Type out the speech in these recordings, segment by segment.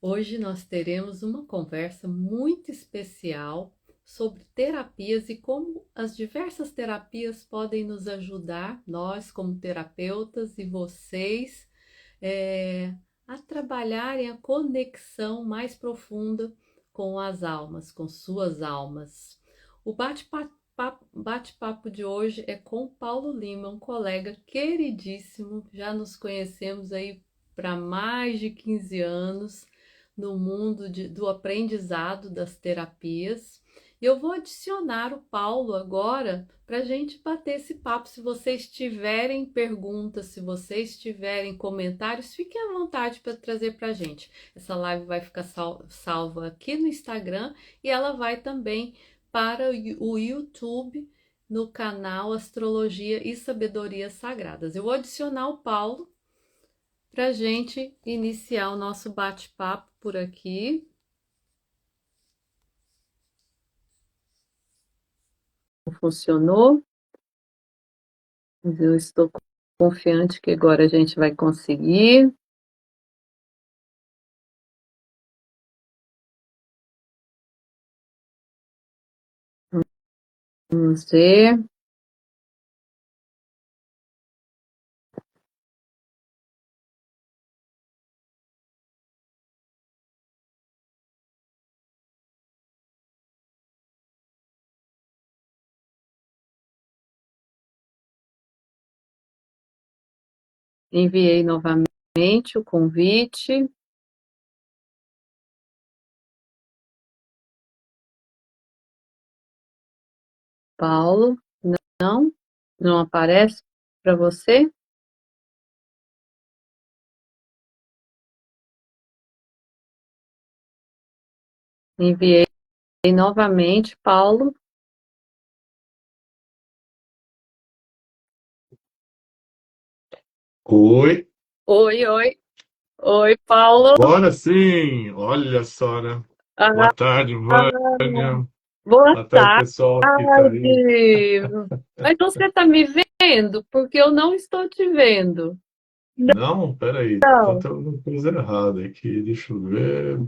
Hoje nós teremos uma conversa muito especial sobre terapias e como as diversas terapias podem nos ajudar, nós como terapeutas e vocês, eh, a trabalharem a conexão mais profunda com as almas, com suas almas. O bate-papo de hoje é com Paulo Lima, um colega queridíssimo, já nos conhecemos aí para mais de 15 anos no mundo do aprendizado das terapias. Eu vou adicionar o Paulo agora para a gente bater esse papo. Se vocês tiverem perguntas, se vocês tiverem comentários, fiquem à vontade para trazer para a gente. Essa live vai ficar salva aqui no Instagram e ela vai também para o YouTube no canal Astrologia e Sabedoria Sagradas. Eu vou adicionar o Paulo para a gente iniciar o nosso bate-papo por aqui. Funcionou, mas eu estou confiante que agora a gente vai conseguir. Vamos ver. Enviei novamente o convite. Paulo, não aparece para você? Enviei novamente, Paulo. Oi, Oi, Paulo. agora sim! Olha só, né? Boa Ah, tarde, Vânia. boa Boa tarde, tarde. pessoal que está aí. Mas você está me vendo? Porque eu não estou te vendo. Não, peraí, então Não. tem alguma coisa errada aqui, deixa eu ver.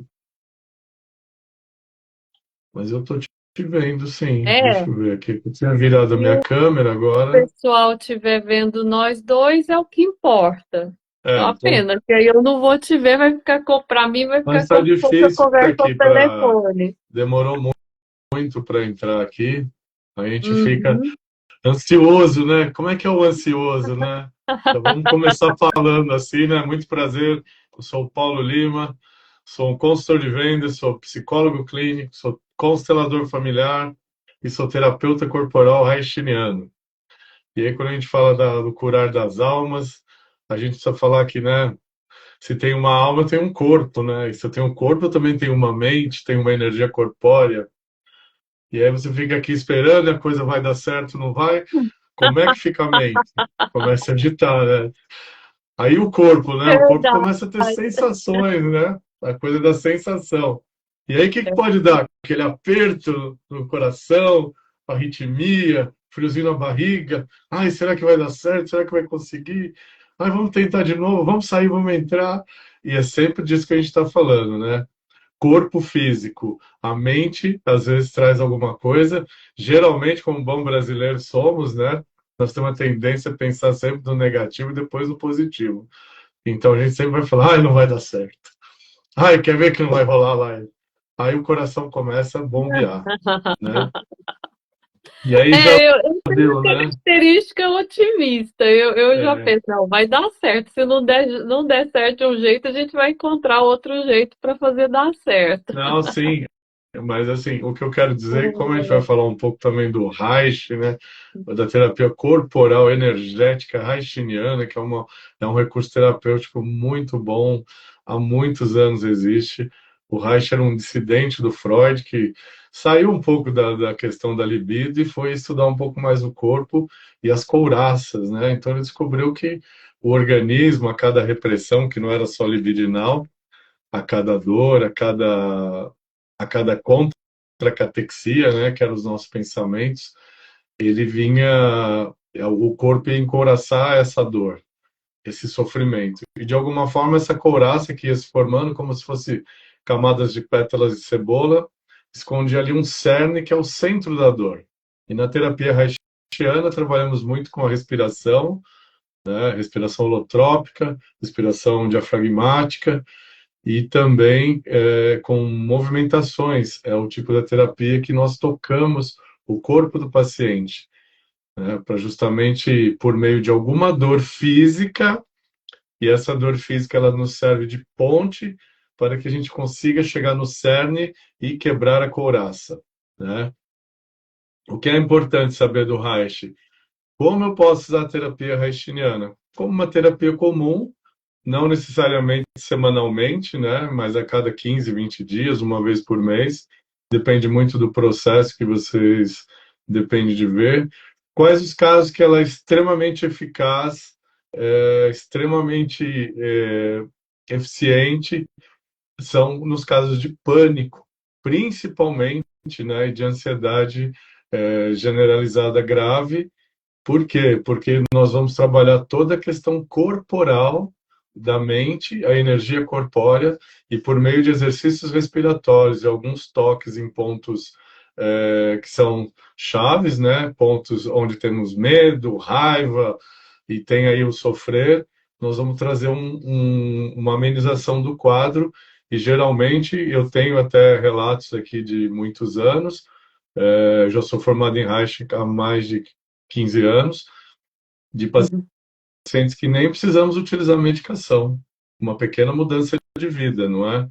Mas eu tô te vendo, sim. É, Deixa eu ver aqui. Eu tinha virado a se minha o câmera agora. pessoal estiver vendo nós dois, é o que importa. É uma Então, pena, que aí eu não vou te ver, para mim vai mas ficar está como se fosse a difícil conversa ao aqui para. telefone. Demorou muito para entrar aqui. A gente fica Uhum. ansioso, né? Como é que é o ansioso, né? Então vamos começar falando assim, né? Muito prazer. Eu sou o Paulo Lima, sou um consultor de vendas, sou psicólogo clínico, sou constelador familiar e sou terapeuta corporal haitiano. E aí quando a gente fala do curar das almas, a gente precisa falar que, né? Se tem uma alma, tem um corpo, né? E se eu tenho um corpo, eu também tenho uma mente, tenho uma energia corpórea. E aí você fica aqui esperando, a coisa vai dar certo, não vai? Como é que fica a mente? Começa a agitar, né? Aí o corpo, né? O corpo Verdade. começa a ter sensações, né? A coisa da sensação. E aí o que que pode dar? Aquele aperto no coração, arritmia, friozinho na barriga. Ai, será que vai dar certo? Será que vai conseguir? Ai, vamos tentar de novo, vamos sair, vamos entrar. E é sempre disso que a gente está falando, né? Corpo físico. A mente, às vezes, traz alguma coisa. Geralmente, como bom brasileiro somos, né? Nós temos uma tendência a pensar sempre no negativo e depois no positivo. Então, a gente sempre vai falar, ai, não vai dar certo. Ai, quer ver que não vai rolar lá? Aí o coração começa a bombear, né? E aí já Eu tenho deu, né? característica otimista. Eu já É, penso, não, vai dar certo. Se não der certo de um jeito, a gente vai encontrar outro jeito para fazer dar certo. não, sim. Mas, assim, o que eu quero dizer é que, como a gente vai falar um pouco também do Reich, né? Da terapia corporal energética reichiana, que é um recurso terapêutico muito bom, há muitos anos existe. O Reich era um dissidente do Freud que saiu um pouco da questão da libido e foi estudar um pouco mais o corpo e as couraças, né? Então ele descobriu que o organismo, a cada repressão, que não era só libidinal, a cada dor, a cada contra-catexia, né, que eram os nossos pensamentos, ele vinha, o corpo ia encouraçar essa dor, esse sofrimento. E de alguma forma essa couraça que ia se formando como se fosse camadas de pétalas de cebola, esconde ali um cerne que é o centro da dor. E na terapia haitiana trabalhamos muito com a respiração, né? Respiração holotrópica, respiração diafragmática e também com movimentações. É o tipo da terapia que nós tocamos o corpo do paciente, né? Para justamente por meio de alguma dor física, e essa dor física ela nos serve de ponte para que a gente consiga chegar no cerne e quebrar a couraça, né? O que é importante saber do Reich? Como eu posso usar a terapia reichiana? Como uma terapia comum, não necessariamente semanalmente, né? Mas a cada 15, 20 dias, uma vez por mês. Depende muito do processo que vocês depende de ver. Quais os casos que ela é extremamente eficaz, extremamente eficiente, são nos casos de pânico, principalmente, né? De ansiedade generalizada grave. Por quê? Porque nós vamos trabalhar toda a questão corporal da mente, a energia corpórea, e por meio de exercícios respiratórios e alguns toques em pontos que são chaves, né? Pontos onde temos medo, raiva e tem aí o sofrer, nós vamos trazer uma amenização do quadro. E geralmente eu tenho até relatos aqui de muitos anos. Já sou formado em Reich há mais de 15 anos, de Uhum. pacientes que nem precisamos utilizar medicação. Uma pequena mudança de vida, não é?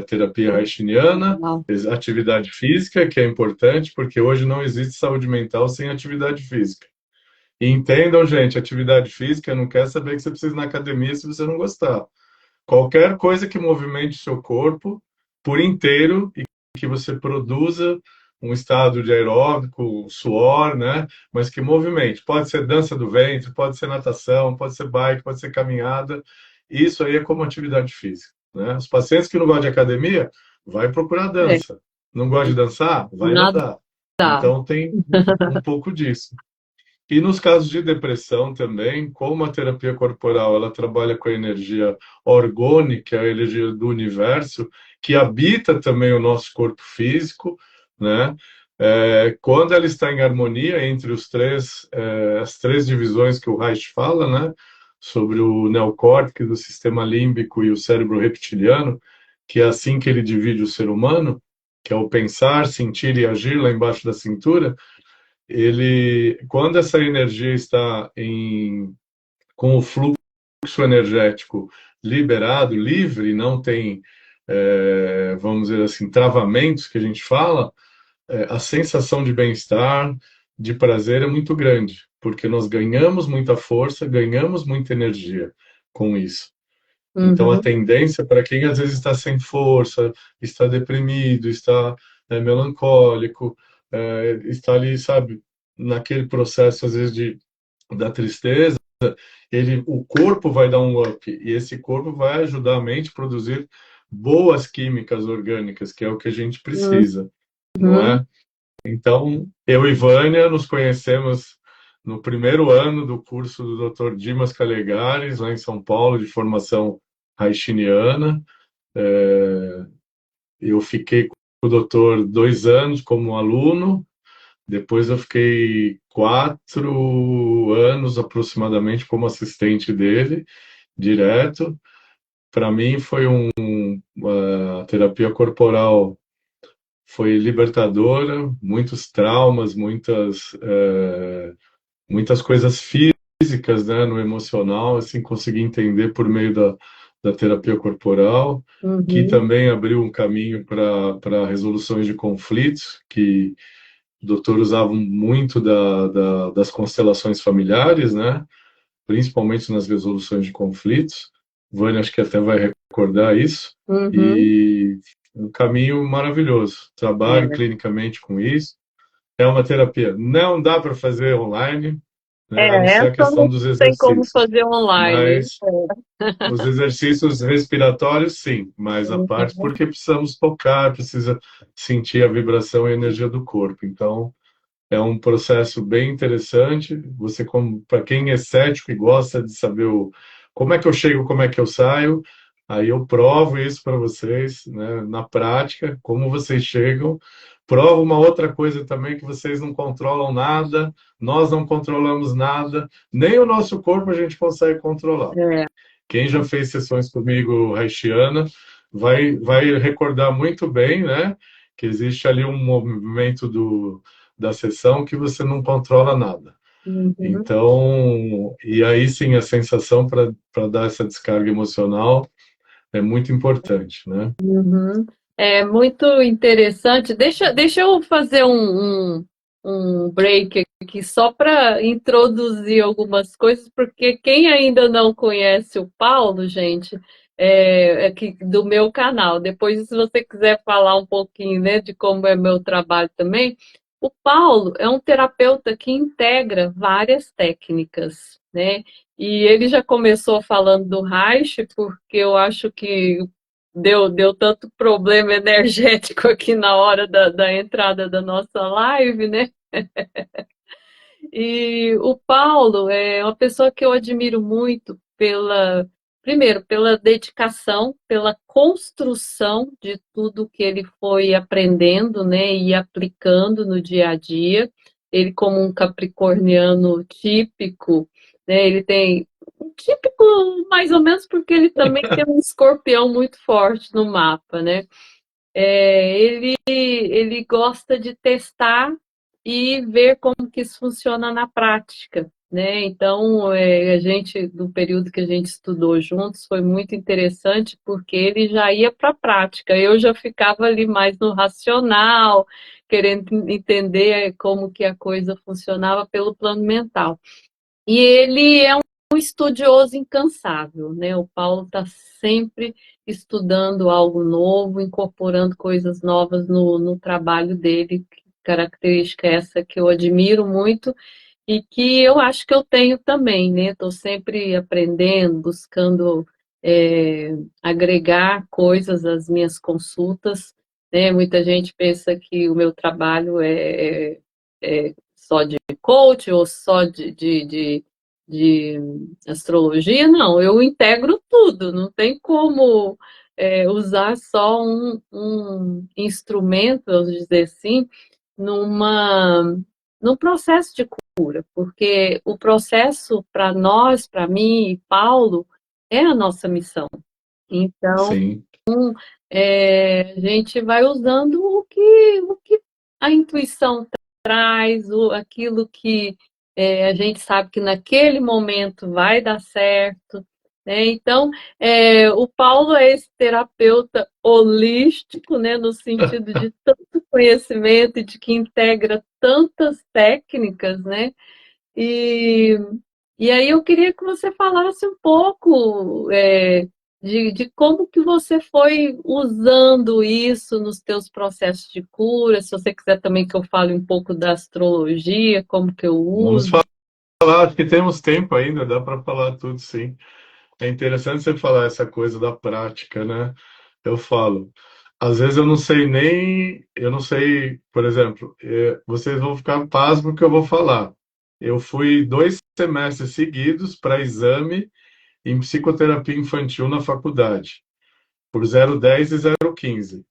Terapia reichiana, Legal. atividade física, que é importante, porque hoje não existe saúde mental sem atividade física. E entendam, gente, atividade física não quer saber que você precisa ir na academia se você não gostar. Qualquer coisa que movimente o seu corpo por inteiro e que você produza um estado de aeróbico, suor, né? Mas que movimente. Pode ser dança do ventre, pode ser natação, pode ser bike, pode ser caminhada. Isso aí é como atividade física, né? Os pacientes que não gostam de academia, vai procurar É, dança. Não gosta de dançar? Vai nada. nadar. Então tem um pouco disso. E nos casos de depressão também, como a terapia corporal ela trabalha com a energia orgônica, a energia do universo, que habita também o nosso corpo físico, né? Quando ela está em harmonia entre as três divisões que o Reich fala, né? Sobre o neocórtex do sistema límbico e o cérebro reptiliano, que é assim que ele divide o ser humano, que é o pensar, sentir e agir lá embaixo da cintura. Quando essa energia está com o fluxo energético liberado, livre, não tem, vamos dizer assim, travamentos que a gente fala, a sensação de bem-estar, de prazer é muito grande, porque nós ganhamos muita força, ganhamos muita energia com isso. Então, a Uhum. tendência para quem às vezes está sem força, está deprimido, está melancólico, está ali, sabe, naquele processo às vezes da tristeza, o corpo vai dar um up e esse corpo vai ajudar a mente a produzir boas químicas orgânicas, que é o que a gente precisa, não Uhum. é? Então, eu e Vânia nos conhecemos no primeiro ano do curso do Dr. Dimas Calegares, lá em São Paulo, de formação haitiana. Eu fiquei com o doutor 2 anos como aluno, depois eu fiquei 4 anos aproximadamente como assistente dele, direto. Para mim foi uma terapia corporal, foi libertadora, muitos traumas, muitas coisas físicas, né, no emocional, assim, consegui entender por meio da terapia corporal, que Uhum. também abriu um caminho para resoluções de conflitos, que o doutor usava muito das constelações familiares, né, principalmente nas resoluções de conflitos. Vânia acho que até vai recordar isso. Uhum. E um caminho maravilhoso. Trabalho É. clinicamente com isso. É uma terapia. Não dá para fazer online, né, a não ser Essa a questão não dos tem como exercícios. fazer online. Mas os exercícios respiratórios, sim, mas a parte, Uhum. porque precisamos tocar, precisa sentir a vibração e a energia do corpo. Então, é um processo bem interessante. Você, como para quem é cético e gosta de saber como é que eu chego, como é que eu saio, Aí eu provo isso para vocês, né, na prática, como vocês chegam. Provo uma outra coisa também, que vocês não controlam nada, nós não controlamos nada, nem o nosso corpo a gente consegue controlar. É. Quem já fez sessões comigo haitiana vai recordar muito bem, né, que existe ali um movimento da sessão que você não controla nada. Uhum. Então, e aí sim a sensação para dar essa descarga emocional é muito importante, né? Uhum. É muito interessante. Deixa eu fazer um break aqui só para introduzir algumas coisas, porque quem ainda não conhece o Paulo, gente, é aqui do meu canal. Depois, se você quiser falar um pouquinho, né, de como é meu trabalho também, o Paulo é um terapeuta que integra várias técnicas, né? E ele já começou falando do Reich, porque eu acho que deu tanto problema energético aqui na hora da entrada da nossa live, né? E o Paulo é uma pessoa que eu admiro muito primeiro, pela dedicação, pela construção de tudo que ele foi aprendendo, né, e aplicando no dia a dia. Ele, como um capricorniano típico, né, ele tem um típico mais ou menos porque ele também tem um escorpião muito forte no mapa, né? Ele gosta de testar e ver como que isso funciona na prática, né? Então, a gente, do período que a gente estudou juntos, foi muito interessante porque ele já ia para a prática. Eu já ficava ali mais no racional, querendo entender como que a coisa funcionava pelo plano mental. E ele é um estudioso incansável, né? O Paulo está sempre estudando algo novo, incorporando coisas novas no trabalho dele, característica essa que eu admiro muito e que eu acho que eu tenho também, né? Estou sempre aprendendo, buscando agregar coisas às minhas consultas, né? Muita gente pensa que o meu trabalho é só de coach ou só de astrologia, não, eu integro tudo, não tem como usar só um instrumento, vamos dizer assim, numa, num processo de cura, porque o processo para nós, para mim e Paulo, é a nossa missão. Então, Sim. a gente vai usando o que a intuição traz, aquilo que a gente sabe que naquele momento vai dar certo. Né? Então, o Paulo é esse terapeuta holístico, né, no sentido de tanto conhecimento e de que integra tantas técnicas, né? E, e aí eu queria que você falasse um pouco de como que você foi usando isso nos teus processos de cura, se você quiser também que eu fale um pouco da astrologia, como que eu Vamos uso. falar, acho que temos tempo ainda, dá para falar tudo, sim. É interessante você falar essa coisa da prática, né? Eu falo, às vezes eu não sei, por exemplo, vocês vão ficar pasmos no que eu vou falar. Eu fui 2 semestres seguidos para exame em psicoterapia infantil na faculdade, por 010 e 015.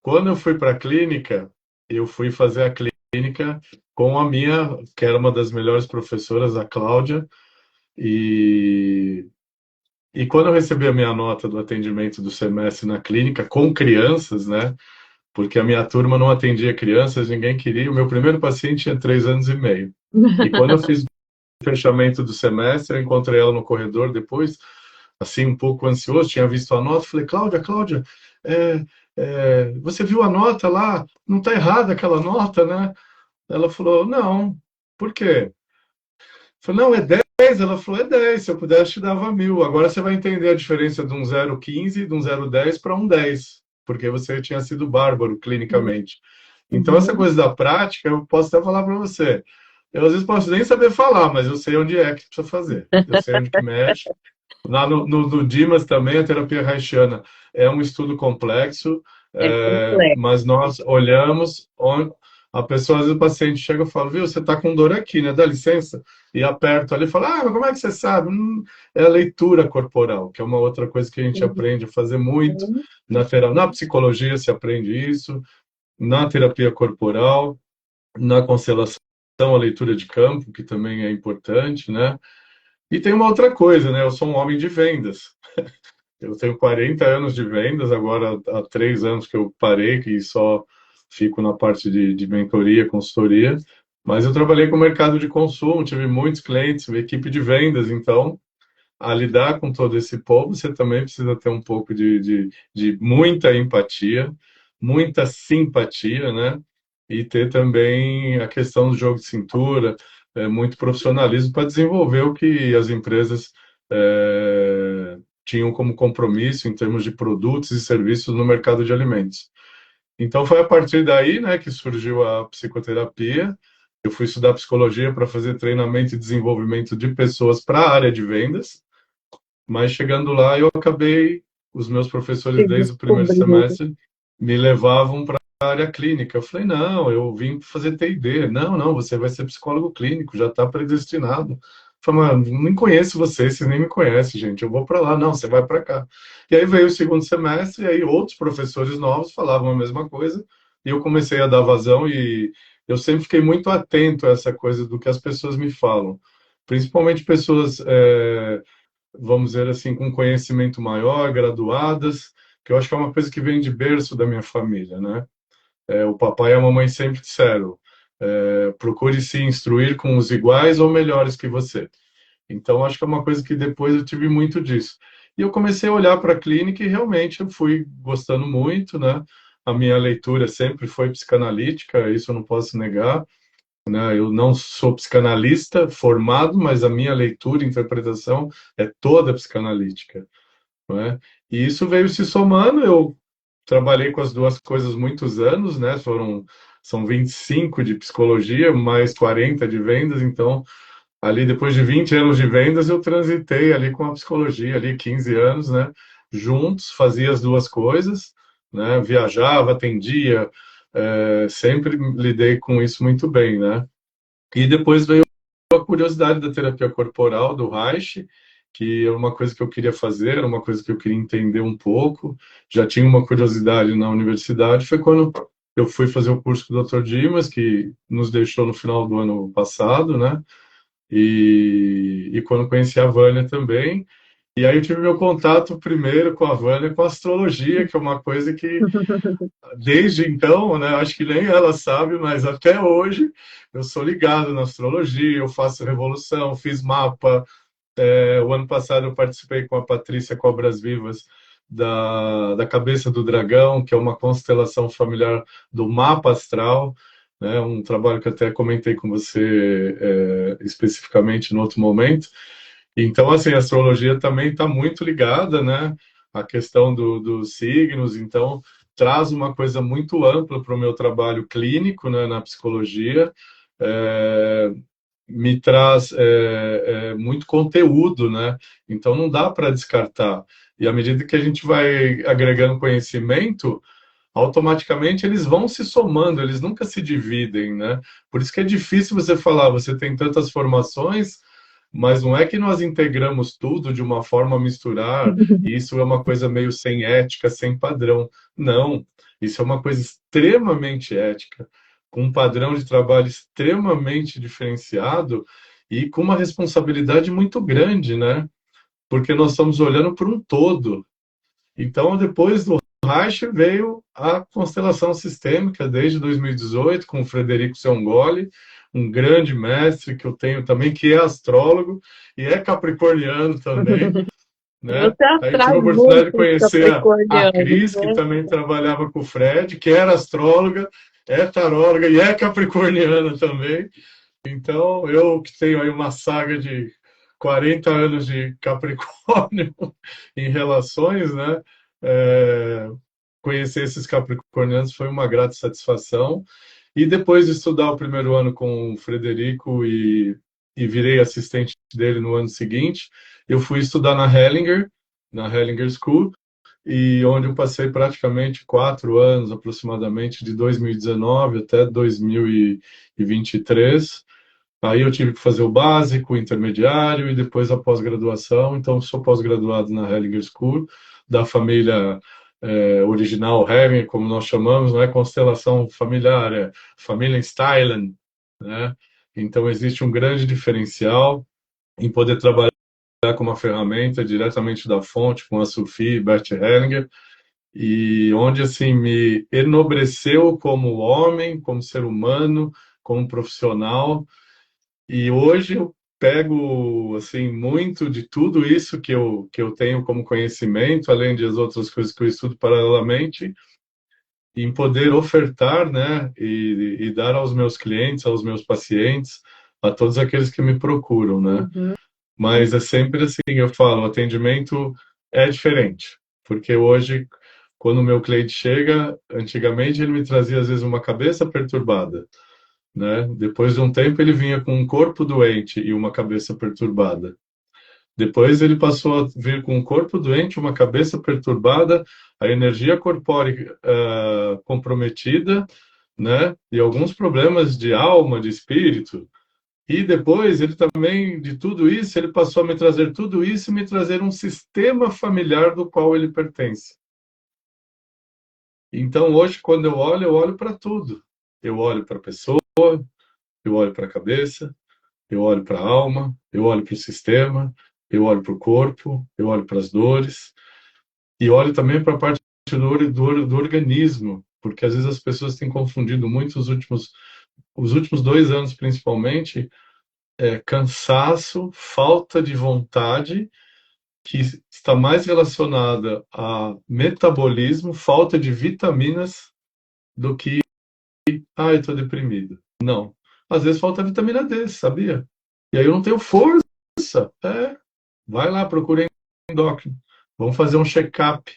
Quando eu fui para a clínica, eu fui fazer a clínica com a minha, que era uma das melhores professoras, a Cláudia, e, e quando eu recebi a minha nota do atendimento do semestre na clínica com crianças, né? Porque a minha turma não atendia crianças, ninguém queria. O meu primeiro paciente tinha 3 anos e meio. E quando eu fiz o fechamento do semestre, eu encontrei ela no corredor depois, assim, um pouco ansioso, tinha visto a nota, falei, Cláudia, Cláudia, você viu a nota lá? Não está errada aquela nota, né? Ela falou, não, por quê? Eu falei, não, é 10. Ela falou, é 10. Se eu pudesse, te dava 1.000. Agora você vai entender a diferença de um 0,15, de um 0,10 para um 10, porque você tinha sido bárbaro clinicamente. Então, essa Uhum. coisa da prática, eu posso até falar para você. Eu, às vezes, posso nem saber falar, mas eu sei onde é que precisa fazer. Eu sei onde que mexe. Lá no Dimas também, a terapia haitiana é um estudo complexo, É complexo. mas nós olhamos A pessoa, às vezes o paciente chega e fala, viu, você está com dor aqui, né? Dá licença. E aperto ali e fala, ah, mas como é que você sabe? É a leitura corporal, que é uma outra coisa que a gente Uhum. aprende a fazer muito na terapia. Na psicologia se aprende isso, na terapia corporal, na constelação, a leitura de campo, que também é importante, né? E tem uma outra coisa, né? Eu sou um homem de vendas. Eu tenho 40 anos de vendas, agora há 3 anos que eu parei, que só fico na parte de mentoria, consultoria. Mas eu trabalhei com o mercado de consumo, tive muitos clientes, uma equipe de vendas, então, a lidar com todo esse povo, você também precisa ter um pouco de muita empatia, muita simpatia, né? E ter também a questão do jogo de cintura, muito profissionalismo para desenvolver o que as empresas tinham como compromisso em termos de produtos e serviços no mercado de alimentos. Então foi a partir daí, né, que surgiu a psicoterapia. Eu fui estudar psicologia para fazer treinamento e desenvolvimento de pessoas para a área de vendas, mas chegando lá eu acabei, os meus professores Se desde o primeiro descobrindo. semestre me levavam para a área clínica. Eu falei, não, eu vim fazer TID. Não, não, você vai ser psicólogo clínico, já está predestinado. Eu falei, mano, nem conheço vocês nem me conhecem, gente. Eu vou para lá. Não, você vai para cá. E aí veio o segundo semestre, e aí outros professores novos falavam a mesma coisa, e eu comecei a dar vazão, e eu sempre fiquei muito atento a essa coisa do que as pessoas me falam. Principalmente pessoas, vamos dizer assim, com conhecimento maior, graduadas, que eu acho que é uma coisa que vem de berço da minha família, né? O papai e a mamãe sempre disseram, procure se instruir com os iguais ou melhores que você. Então, acho que é uma coisa que depois eu tive muito disso. E eu comecei a olhar para a clínica e realmente eu fui gostando muito, né? A minha leitura sempre foi psicanalítica, isso eu não posso negar, né? Eu não sou psicanalista formado, mas a minha leitura e interpretação é toda psicanalítica, não é? E isso veio se somando. Eu trabalhei com as duas coisas muitos anos, né? São 25 de psicologia, mais 40 de vendas, então ali depois de 20 anos de vendas eu transitei ali com a psicologia, ali 15 anos, né? Juntos, fazia as duas coisas, né? Viajava, atendia, sempre lidei com isso muito bem, né? E depois veio a curiosidade da terapia corporal, do Reich, que é uma coisa que eu queria fazer, era uma coisa que eu queria entender um pouco. Já tinha uma curiosidade na universidade. Foi quando eu fui fazer o curso com o Dr. Dimas, que nos deixou no final do ano passado, né? E quando conheci a Vânia também. E aí eu tive meu contato primeiro com a Vânia, com a astrologia, que é uma coisa que desde então, né, acho que nem ela sabe, mas até hoje eu sou ligado na astrologia, eu faço revolução, fiz mapa. O ano passado eu participei com a Patrícia Cobras Vivas da Cabeça do Dragão, que é uma constelação familiar do mapa astral, né, um trabalho que até comentei com você especificamente no outro momento. Então, assim, a astrologia também está muito ligada, né, à questão dos signos, então traz uma coisa muito ampla para o meu trabalho clínico, né, na psicologia, é, me traz muito conteúdo, né? Então não dá para descartar. E à medida que a gente vai agregando conhecimento, automaticamente eles vão se somando, eles nunca se dividem, né? Por isso que é difícil você falar, você tem tantas formações, mas não é que nós integramos tudo de uma forma a misturar, e isso é uma coisa meio sem ética, sem padrão. Não, isso é uma coisa extremamente ética, com um padrão de trabalho extremamente diferenciado e com uma responsabilidade muito grande, né? Porque nós estamos olhando para um todo. Então, depois do Reich veio a constelação sistêmica desde 2018 com o Frederico Ciongoli, um grande mestre que eu tenho também, que é astrólogo e é capricorniano também, né? Você Aí tive atrai a oportunidade de muitos conhecer a capricornianos, Cris, que né? também trabalhava com o Fred, que era astróloga, é taróloga e é capricorniana também. Então, eu que tenho aí uma saga de 40 anos de Capricórnio em relações, né? É, conhecer esses capricornianos foi uma grata satisfação. E depois de estudar o primeiro ano com o Frederico e virei assistente dele no ano seguinte, eu fui estudar na Hellinger School, e onde eu passei praticamente 4 anos, aproximadamente, de 2019 até 2023. Aí eu tive que fazer o básico, o intermediário e depois a pós-graduação. Então, sou pós-graduado na Hellinger School, da família original Hellinger, como nós chamamos, não é constelação familiar, é família Stylen, né? Então, existe um grande diferencial em poder trabalhar com uma ferramenta diretamente da fonte, com a Sophie e Bert Hellinger, e onde assim me enobreceu como homem, como ser humano, como profissional. E hoje eu pego assim muito de tudo isso que eu tenho como conhecimento, além das outras coisas que eu estudo paralelamente, em poder ofertar, né, e dar aos meus clientes, aos meus pacientes, a todos aqueles que me procuram, né? Uhum. Mas é sempre assim, eu falo, o atendimento é diferente, porque hoje, quando o meu cliente chega, antigamente ele me trazia às vezes uma cabeça perturbada, né? Depois de um tempo ele vinha com um corpo doente e uma cabeça perturbada. Depois ele passou a vir com um corpo doente, uma cabeça perturbada, a energia corpórea comprometida, né? E alguns problemas de alma, de espírito. E depois ele também, de tudo isso, ele passou a me trazer tudo isso e me trazer um sistema familiar do qual ele pertence. Então hoje, quando eu olho para tudo. Eu olho para a pessoa, eu olho para a cabeça, eu olho para a alma, eu olho para o sistema, eu olho para o corpo, eu olho para as dores e olho também para a parte do organismo, porque às vezes as pessoas têm confundido muito os últimos 2 anos principalmente, cansaço, falta de vontade, que está mais relacionada a metabolismo, falta de vitaminas, do que, eu estou deprimido. Não. Às vezes falta vitamina D, sabia? E aí eu não tenho força. Vai lá, procura endócrino. Vamos fazer um check-up.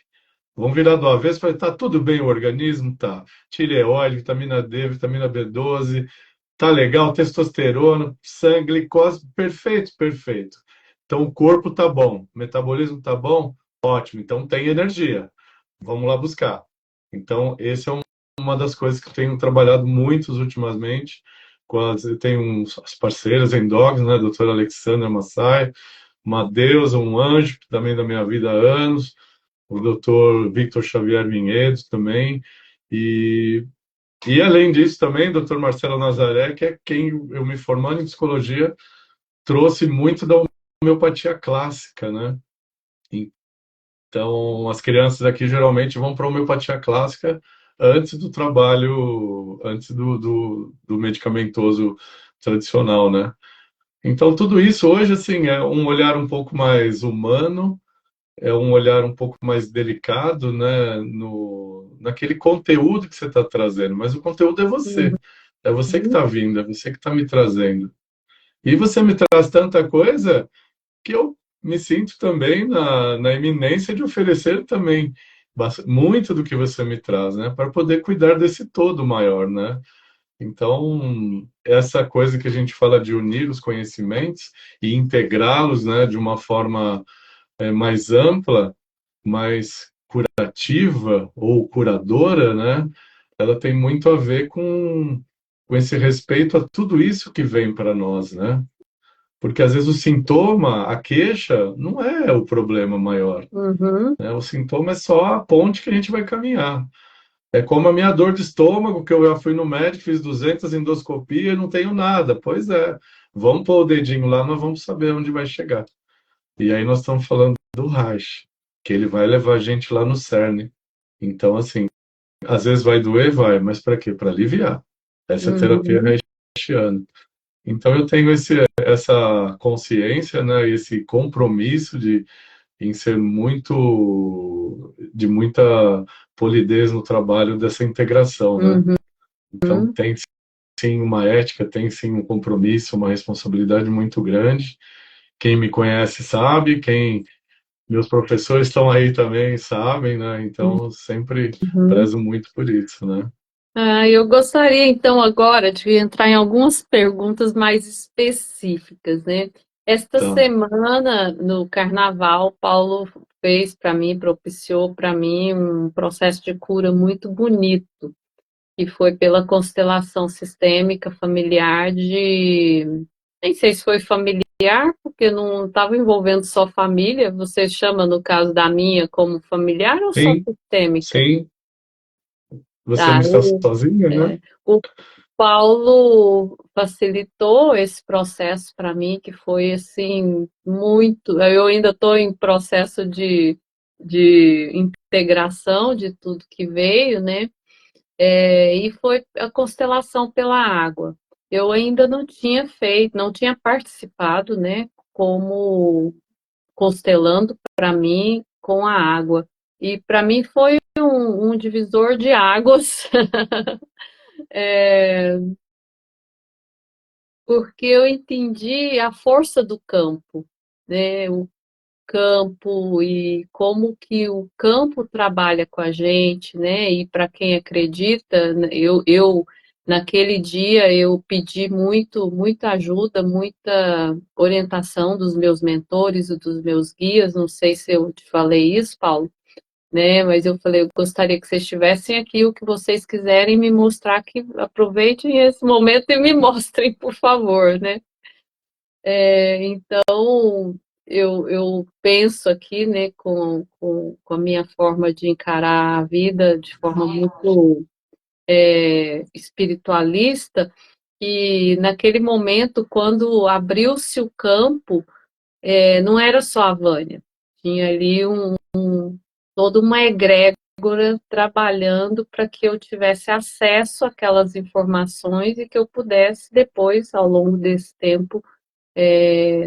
Vamos virar do avesso. Falei, tá tudo bem o organismo? Tá. Tireoide, vitamina D, vitamina B12, tá legal, testosterona, sangue, glicose, perfeito, perfeito. Então o corpo tá bom, o metabolismo tá bom, ótimo. Então tem energia. Vamos lá buscar. Então esse é uma das coisas que eu tenho trabalhado muito ultimamente. Eu tenho as parceiras endócrinas, né, a doutora Alexandra Massai, uma deusa, um anjo também da minha vida há anos, o doutor Victor Xavier Vinhedo também, e além disso também, o Dr. Marcelo Nazaré, que é quem eu me formando em psicologia, trouxe muito da homeopatia clássica, né? Então, as crianças aqui geralmente vão para a homeopatia clássica antes do trabalho, antes do medicamentoso tradicional, né? Então, tudo isso hoje, assim, é um olhar um pouco mais humano, é um olhar um pouco mais delicado, né, naquele conteúdo que você está trazendo, mas o conteúdo é você que está Uhum. vindo, é você que está me trazendo. E você me traz tanta coisa que eu me sinto também na iminência de oferecer também muito do que você me traz, né, para poder cuidar desse todo maior, né? Então, essa coisa que a gente fala de unir os conhecimentos e integrá-los, né, de uma forma mais ampla, mais curativa ou curadora, né? Ela tem muito a ver com esse respeito a tudo isso que vem para nós, né? Porque às vezes o sintoma, a queixa, não é o problema maior, Uhum. né? O sintoma é só a ponte que a gente vai caminhar. É como a minha dor de estômago, que eu já fui no médico, fiz 200 endoscopias e não tenho nada. Pois é, vamos pôr o dedinho lá, nós vamos saber onde vai chegar. E aí nós estamos falando do Reich, que ele vai levar a gente lá no cerne. Então, assim, às vezes vai doer, vai, mas para quê? Para aliviar. Essa é a terapia Uhum. reichiana. Então eu tenho essa consciência, né, esse compromisso em ser de muita polidez no trabalho dessa integração, né? Então Uhum. tem sim uma ética, tem sim um compromisso, uma responsabilidade muito grande. Quem me conhece sabe, quem meus professores estão aí também, sabem, né? Então, sempre Uhum. prezo muito por isso, né? Eu gostaria então agora de entrar em algumas perguntas mais específicas, né? Esta Então, semana, no Carnaval, Paulo fez para mim, propiciou para mim um processo de cura muito bonito, que foi pela constelação sistêmica familiar de, nem sei se foi familiar, porque não estava envolvendo só família, você chama, no caso da minha, como familiar ou só Sim, sistêmica? sim. Você não Tá, está sozinha, né? o Paulo facilitou esse processo para mim, que foi assim, muito. Eu ainda estou em processo de integração de tudo que veio, né? E foi a constelação pela água. Eu ainda não tinha feito, não tinha participado, né? Como constelando para mim com a água. E para mim foi um divisor de águas. Porque eu entendi a força do campo, né? O campo e como que o campo trabalha com a gente, né? E para quem acredita, eu naquele dia eu pedi muita ajuda, muita orientação dos meus mentores e dos meus guias. Não sei se eu te falei isso, Paulo, né? Mas eu falei, eu gostaria que vocês estivessem aqui, o que vocês quiserem me mostrar, que aproveitem esse momento e me mostrem, por favor, né? Então, eu penso aqui, né, com a minha forma de encarar a vida de forma muito espiritualista, e naquele momento, quando abriu-se o campo, não era só a Vânia, tinha ali toda uma egrégora trabalhando para que eu tivesse acesso àquelas informações e que eu pudesse depois, ao longo desse tempo,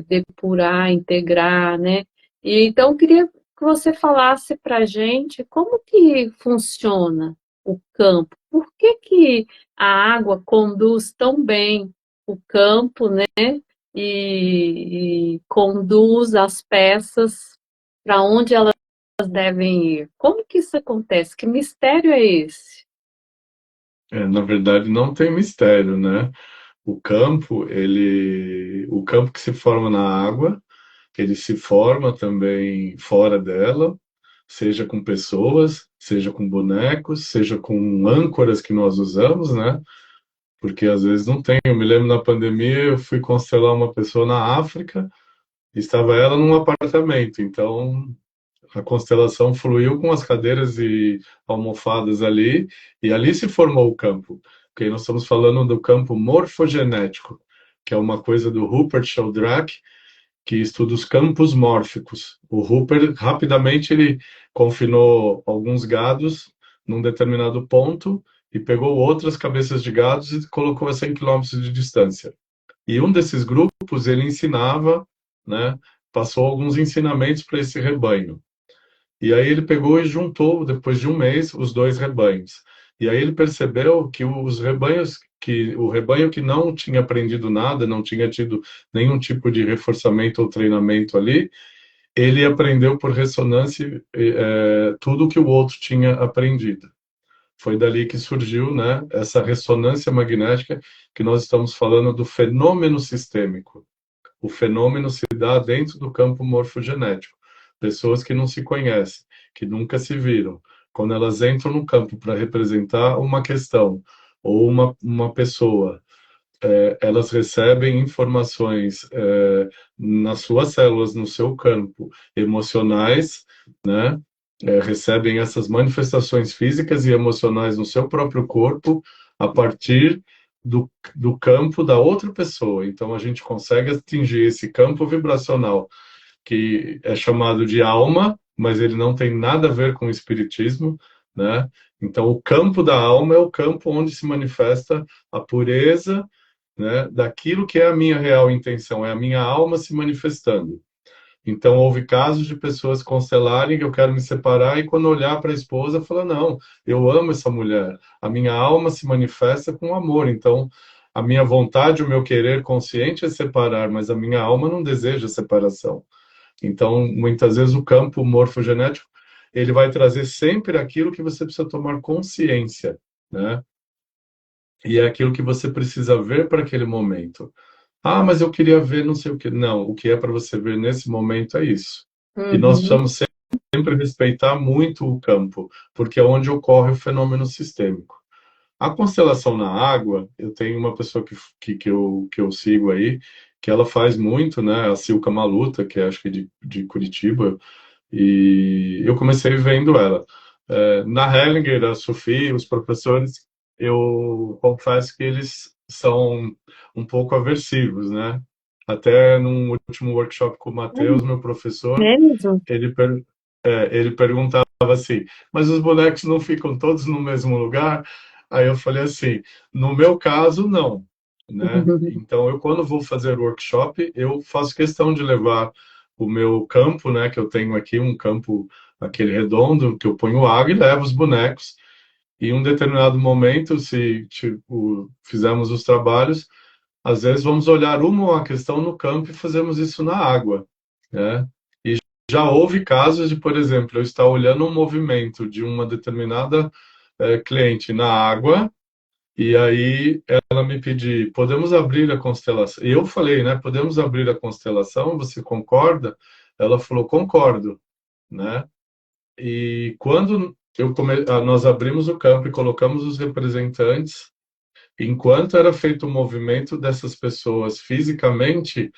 depurar, integrar, né? E então eu queria que você falasse para a gente como que funciona o campo, por que que a água conduz tão bem o campo, né? E conduz as peças para onde elas devem ir. Como que isso acontece? Que mistério é esse? Na verdade, não tem mistério, né? O campo que se forma na água, ele se forma também fora dela, seja com pessoas, seja com bonecos, seja com âncoras que nós usamos, né? Porque às vezes não tem. Eu me lembro na pandemia, eu fui constelar uma pessoa na África, e estava ela num apartamento, então a constelação fluiu com as cadeiras e almofadas ali, e ali se formou o campo. Porque nós estamos falando do campo morfogenético, que é uma coisa do Rupert Sheldrake, que estuda os campos mórficos. O Rupert, rapidamente, ele confinou alguns gados num determinado ponto e pegou outras cabeças de gados e colocou a 100 quilômetros de distância. E um desses grupos, ele ensinava, né, passou alguns ensinamentos para esse rebanho. E aí ele pegou e juntou, depois de um mês, os dois rebanhos. E aí ele percebeu que os rebanhos, que o rebanho que não tinha aprendido nada, não tinha tido nenhum tipo de reforçamento ou treinamento ali, ele aprendeu por ressonância tudo que o outro tinha aprendido. Foi dali que surgiu, né, essa ressonância magnética que nós estamos falando do fenômeno sistêmico. O fenômeno se dá dentro do campo morfogenético. Pessoas que não se conhecem, que nunca se viram, quando elas entram no campo para representar uma questão ou uma pessoa, elas recebem informações nas suas células, no seu campo emocionais, né? Recebem essas manifestações físicas e emocionais no seu próprio corpo a partir do campo da outra pessoa. Então a gente consegue atingir esse campo vibracional que é chamado de alma, mas ele não tem nada a ver com o espiritismo, né? Então o campo da alma é o campo onde se manifesta a pureza, né, daquilo que é a minha real intenção, é a minha alma se manifestando. Então, houve casos de pessoas constelarem que eu quero me separar, e quando olhar para a esposa, falar: não, eu amo essa mulher, a minha alma se manifesta com amor. Então, a minha vontade, o meu querer consciente é separar, mas a minha alma não deseja separação. Então, muitas vezes, o campo morfogenético ele vai trazer sempre aquilo que você precisa tomar consciência, né? E é aquilo que você precisa ver para aquele momento. Ah, mas eu queria ver não sei o que. Não, o que é para você ver nesse momento é isso. E nós Uhum. precisamos sempre sempre respeitar muito o campo, porque é onde ocorre o fenômeno sistêmico. A constelação na água, eu tenho uma pessoa que eu sigo aí, que ela faz muito, né? A Silka Maluta, que é acho que de Curitiba, e eu comecei vendo ela. Na Hellinger, a Sophie, os professores, eu confesso que eles são um pouco aversivos, né? Até num último workshop com o Matheus, meu professor, Mesmo? ele, ele perguntava assim, mas os bonecos não ficam todos no mesmo lugar? Aí eu falei assim, no meu caso, não, né? Então, eu quando vou fazer workshop, eu faço questão de levar o meu campo, né? Que eu tenho aqui, um campo, aquele redondo, que eu ponho água e levo os bonecos. E em um determinado momento, se tipo, fizermos os trabalhos, às vezes vamos olhar uma questão no campo e fazemos isso na água, né? E já houve casos de, por exemplo, eu estar olhando um movimento de uma determinada cliente na água e aí ela me pedir, podemos abrir a constelação? E eu falei, né, podemos abrir a constelação? Você concorda? Ela falou, concordo, né? E quando nós abrimos o campo e colocamos os representantes, enquanto era feito o movimento dessas pessoas fisicamente,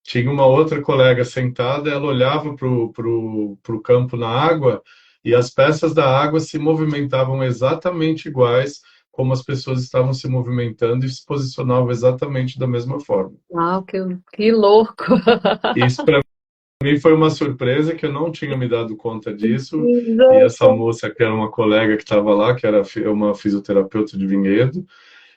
tinha uma outra colega sentada, ela olhava pro campo na água e as peças da água se movimentavam exatamente iguais como as pessoas estavam se movimentando e se posicionavam exatamente da mesma forma. Uau, que louco! Isso para mim foi uma surpresa que eu não tinha me dado conta disso. E essa Exato. moça, que era uma colega que estava lá, que era uma fisioterapeuta de Vinhedo,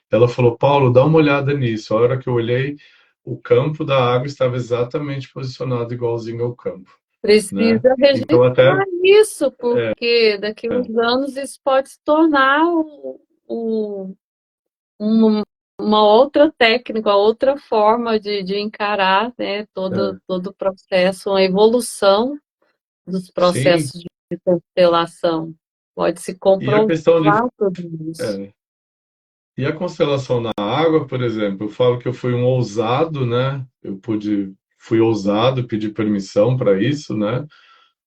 ela falou: Paulo, dá uma olhada nisso. A hora que eu olhei, o campo da água estava exatamente posicionado igualzinho ao campo, né? Precisa Então até registrar isso, é, porque daqui a uns anos isso pode se tornar o- uma, uma outra técnica, outra forma de encarar, né, é, todo o processo, uma evolução dos sim. processos de constelação. Pode se E a comprovar questão de tudo isso. é, e a constelação na água, por exemplo, eu falo que eu fui um ousado, né? Fui ousado, pedi permissão para isso, né?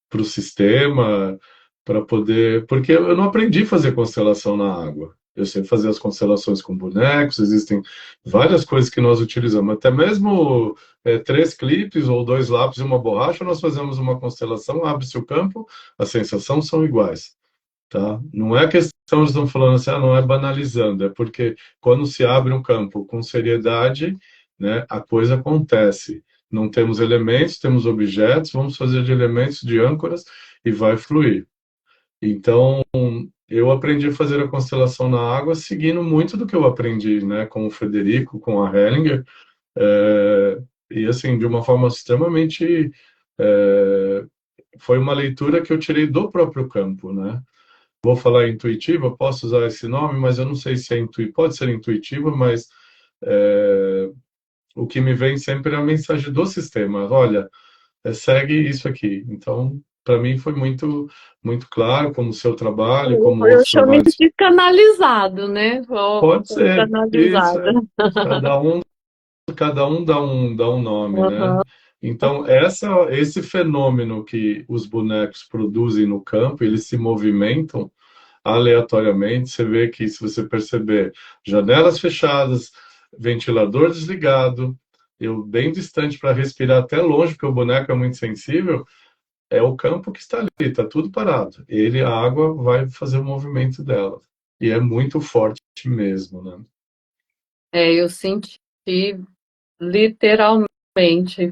Para o sistema, para poder. Porque eu não aprendi a fazer constelação na água. Eu sei fazer as constelações com bonecos, existem várias coisas que nós utilizamos, até mesmo três clipes ou dois lápis e uma borracha, nós fazemos uma constelação, abre-se o campo, as sensações são iguais, tá? Não é questão, eles estão falando assim, não é banalizando, é porque quando se abre um campo com seriedade, né, a coisa acontece. Não temos elementos, temos objetos, vamos fazer de elementos, de âncoras e vai fluir. Então, eu aprendi a fazer a constelação na água seguindo muito do que eu aprendi, né, com o Frederico, com a Hellinger, é, e assim, de uma forma extremamente. é, Foi uma leitura que eu tirei do próprio campo, né? Vou falar intuitiva, posso usar esse nome, mas eu não sei se é pode ser intuitiva, mas é, o que me vem sempre é a mensagem do sistema. Olha, segue isso aqui. Então, para mim foi muito claro como o seu trabalho, como Eu outros chamo isso trabalhos. de canalizado, né? Pode Foi ser, isso. canalizada. Cada um, cada um dá um nome, né? Aham. Então, esse fenômeno que os bonecos produzem no campo, eles se movimentam aleatoriamente. Você vê que, se você perceber, janelas fechadas, ventilador desligado, eu bem distante para respirar até longe, porque o boneco é muito sensível, é o campo que está ali, está tudo parado. A água vai fazer o movimento dela. E é muito forte mesmo, né? Eu senti literalmente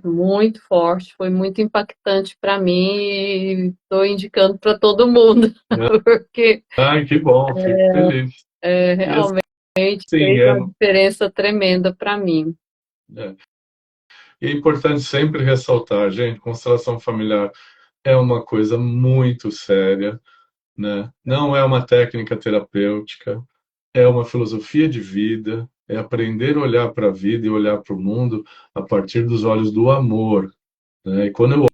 muito forte, foi muito impactante para mim e estou indicando para todo mundo, porque Ai, que bom, fico feliz. E realmente assim, fez uma diferença tremenda para mim. é, é importante sempre ressaltar, gente, constelação familiar é uma coisa muito séria, né? Não é uma técnica terapêutica, é uma filosofia de vida, é aprender a olhar para a vida e olhar para o mundo a partir dos olhos do amor, né? E quando eu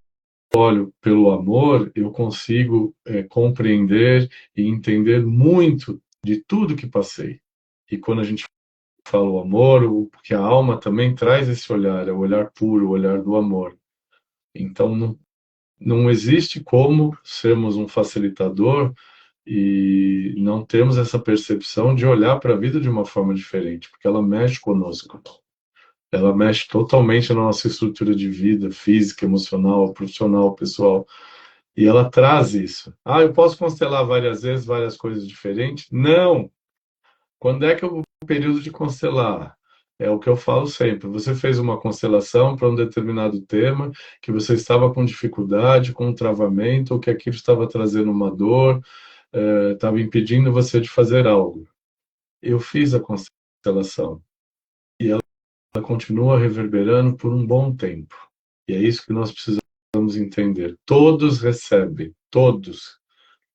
olho pelo amor, eu consigo compreender e entender muito de tudo que passei. E quando a gente fala o amor, porque a alma também traz esse olhar, é o olhar puro, o olhar do amor. Então, não existe como sermos um facilitador e não termos essa percepção de olhar para a vida de uma forma diferente, porque ela mexe conosco. Ela mexe totalmente na nossa estrutura de vida, física, emocional, profissional, pessoal. E ela traz isso. Ah, eu posso constelar várias vezes, várias coisas diferentes? Não! Quando é que é o período de constelar? É o que eu falo sempre. Você fez uma constelação para um determinado tema, que você estava com dificuldade, com um travamento, ou que aquilo estava trazendo uma dor, estava impedindo você de fazer algo. Eu fiz a constelação e ela continua reverberando por um bom tempo. E é isso que nós precisamos entender. Todos recebem, todos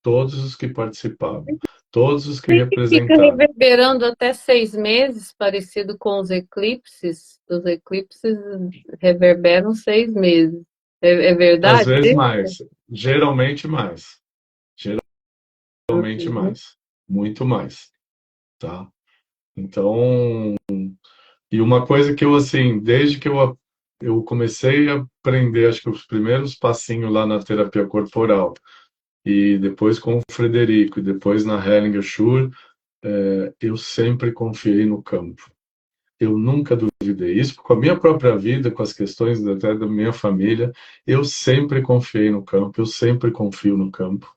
os que participaram, todos os que Fica representaram. reverberando até 6 meses, parecido com os eclipses. Os eclipses reverberam 6 meses. É Às verdade? vezes mais, geralmente mais, geralmente Uhum. mais, muito mais, tá? Então, e uma coisa que eu, assim, desde que eu comecei a aprender, acho que os primeiros passinhos lá na terapia corporal, e depois com o Frederico, e depois na Hellinger Schur, eu sempre confiei no campo. Eu nunca duvidei. Isso com a minha própria vida, com as questões até da minha família, eu sempre confiei no campo, eu sempre confio no campo.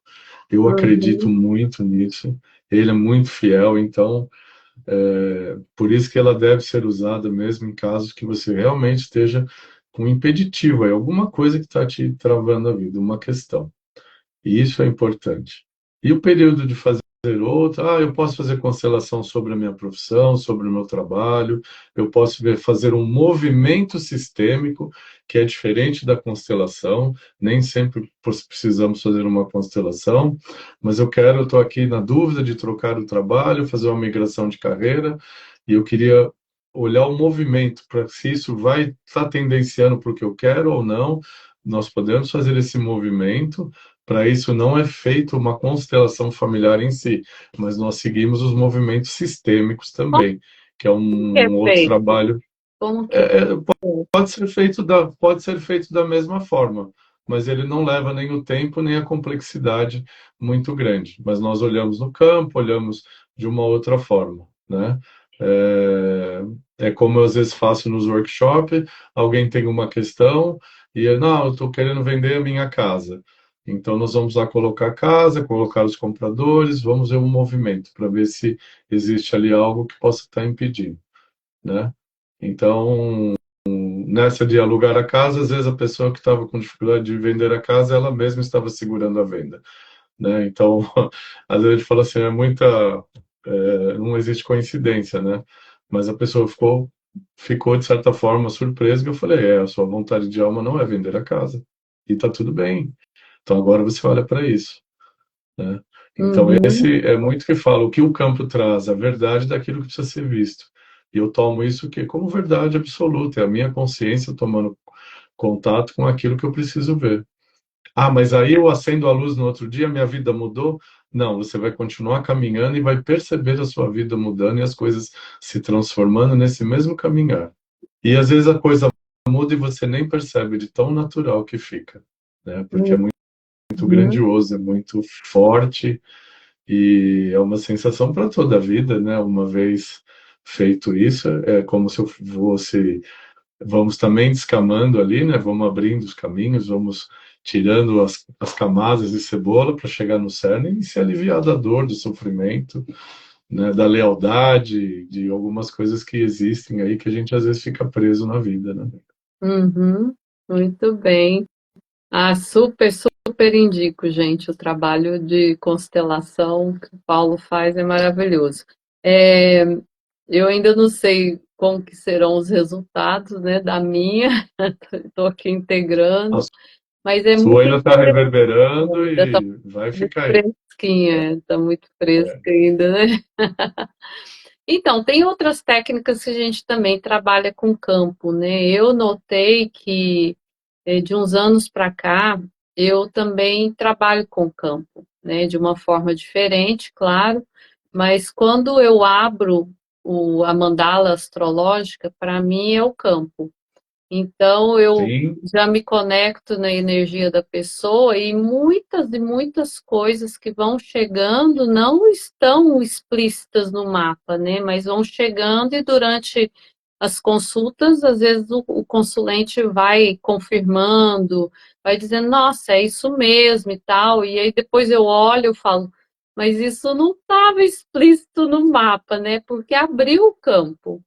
Eu acredito Uhum. muito nisso. Ele é muito fiel, então por isso que ela deve ser usada mesmo em casos que você realmente esteja com um impeditivo, é alguma coisa que está te travando a vida, uma questão. E isso é importante. E o período de fazer outra, eu posso fazer constelação sobre a minha profissão, sobre o meu trabalho, eu posso fazer um movimento sistêmico, que é diferente da constelação, nem sempre precisamos fazer uma constelação, mas eu estou aqui na dúvida de trocar o trabalho, fazer uma migração de carreira, e eu queria olhar o movimento para se isso vai estar tendenciando para o que eu quero ou não. Nós podemos fazer esse movimento. Para isso não é feito uma constelação familiar em si, mas nós seguimos os movimentos sistêmicos também, que é Que é um outro feito? trabalho. Como que É, é, é? pode ser feito da mesma forma, mas ele não leva nem o tempo nem a complexidade muito grande. Mas nós olhamos no campo, olhamos de uma outra forma, né? É como eu às vezes faço nos workshops, alguém tem uma questão e não, eu estou querendo vender a minha casa. Então nós vamos lá colocar a casa, colocar os compradores, vamos ver um movimento para ver se existe ali algo que possa estar impedindo, né? Então, nessa de alugar a casa, às vezes a pessoa que estava com dificuldade de vender a casa, ela mesma estava segurando a venda, né? Então, às vezes a gente fala assim, não existe coincidência, né? Mas a pessoa ficou de certa forma surpresa, que eu falei, a sua vontade de alma não é vender a casa, e tá tudo bem. Então agora você olha para isso, né? Então Uhum. esse é muito que fala o que o campo traz, a verdade daquilo que precisa ser visto. E eu tomo isso que como verdade absoluta, é a minha consciência tomando contato com aquilo que eu preciso ver. Ah, mas aí eu acendo a luz no outro dia, minha vida mudou? Não, você vai continuar caminhando e vai perceber a sua vida mudando e as coisas se transformando nesse mesmo caminhar. E às vezes a coisa muda e você nem percebe de tão natural que fica, né? Porque é muito Uhum. grandioso, é muito forte e é uma sensação para toda a vida, né? Uma vez feito isso, é como se eu fosse. Vamos também descamando ali, né? Vamos abrindo os caminhos, vamos tirando as camadas de cebola para chegar no cerne e se aliviar da dor, do sofrimento, né? Da lealdade, de algumas coisas que existem aí que a gente às vezes fica preso na vida, né? Uhum. Muito bem. Ah, super, super indico, gente. O trabalho de constelação que o Paulo faz é maravilhoso. É, eu ainda não sei como que serão os resultados, né, da minha. Estou aqui A integrando, mas é sua muito ainda está interessante. reverberando Ainda está e vai muito ficar aí. fresquinha, está muito fresca ainda, né? Então, tem outras técnicas que a gente também trabalha com campo, né? Eu notei que de uns anos para cá, eu também trabalho com campo, né? De uma forma diferente, claro, mas quando eu abro a mandala astrológica, para mim é o campo. Então, eu Sim, já me conecto na energia da pessoa e muitas coisas que vão chegando não estão explícitas no mapa, né? Mas vão chegando e durante as consultas, às vezes o consulente vai confirmando, vai dizendo, nossa, é isso mesmo e tal. E aí depois eu olho e falo, mas isso não estava explícito no mapa, né? Porque abriu o campo.